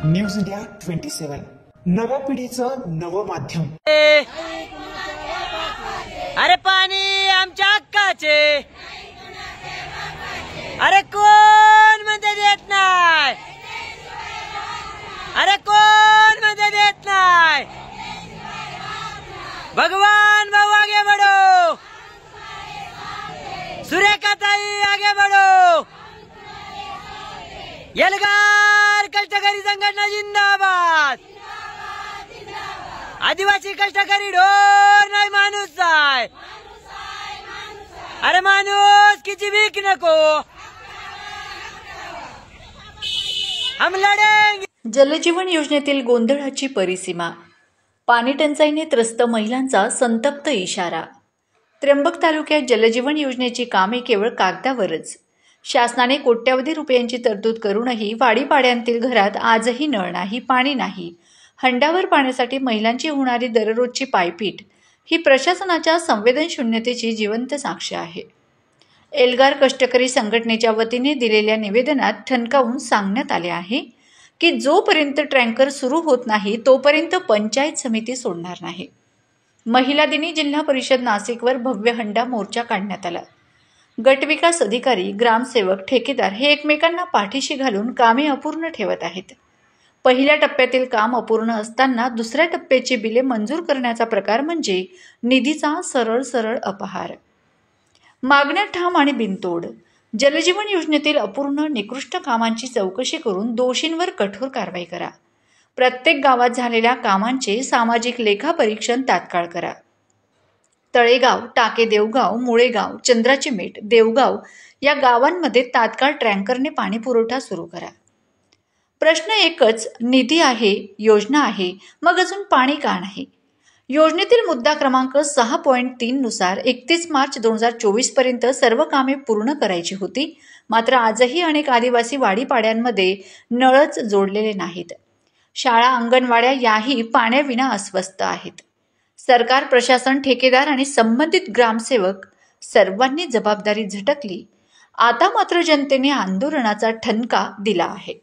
News India 27 नव्या पिढीचं नवं माध्यम। अरे पाणी आमच्या हक्काचे, अरे कोण मध्ये देत नाही, अरे कोण मध्ये देत नाही। भगवान भाऊ आगे बढ़ो, सुरेखा ताई आगे बढ़ो, एल्गार कष्टकरी संघटना जिंदाबाद, आदिवासी कष्टकरी ढोर नाही माणूस आहे, अरे माणूस किती भीक नको, हम लढेंगे। जलजीवन योजनेतील गोंधळाची परिसीमा, पाणी टंचाईने त्रस्त महिलांचा संतप्त इशारा। त्र्यंबक तालुक्यात जलजीवन योजनेची कामे केवळ कागदावरच। शासनाने कोट्यवधी रुपयांची तरतूद करूनही वाडीपाड्यांतील घरात आजही नळ नाही, पाणी नाही। हंडावर पाण्यासाठी महिलांची होणारी दररोजची पायपीट ही प्रशासनाच्या संवेदनशून्यतेची जिवंत साक्ष आहे। एल्गार कष्टकरी संघटनेच्या वतीने दिलेल्या निवेदनात ठणकावून सांगण्यात आले आहे की जोपर्यंत टँकर सुरू होत नाही तोपर्यंत पंचायत समिती सोडणार नाही। महिला दिनी जिल्हा परिषद नाशिकवर भव्य हंडा मोर्चा काढण्यात आला। गटविकास अधिकारी, ग्रामसेवक, ठेकेदार हे एकमेकांना पाठीशी घालून कामे अपूर्ण ठेवत आहेत। पहिल्या टप्प्यातील काम अपूर्ण असताना दुसऱ्या टप्प्याची बिले मंजूर करण्याचा प्रकार म्हणजे निधीचा सरळ अपहार। मागण्या ठाम आणि बिनतोड। जलजीवन योजनेतील अपूर्ण निकृष्ट कामांची चौकशी करून दोषींवर कठोर कारवाई करा। प्रत्येक गावात झालेल्या कामांचे सामाजिक लेखापरीक्षण तात्काळ करा। तळेगाव, टाके देवगाव, मुळेगाव, चंद्राची मेट, देवगाव या गावांमध्ये तात्काळ टँकरने पाणी पुरवठा सुरू करा। प्रश्न एकच, निधी आहे, योजना आहे, मग अजून पाणी का नाही? योजनेतील मुद्दा क्रमांक 6.3 नुसार 31 मार्च 2024 पर्यंत सर्व कामे पूर्ण करायची होती। मात्र आजही अनेक आदिवासी वाडीपाड्यांमध्ये नळच जोडलेले नाहीत। शाळा, अंगणवाड्या याही पाण्याविना अस्वस्थ आहेत। सरकार, प्रशासन, ठेकेदार आणि संबंधित ग्रामसेवक सर्वांनी जबाबदारी झटकली। आता मात्र जनतेने आंदोलनाचा ठणका दिला आहे।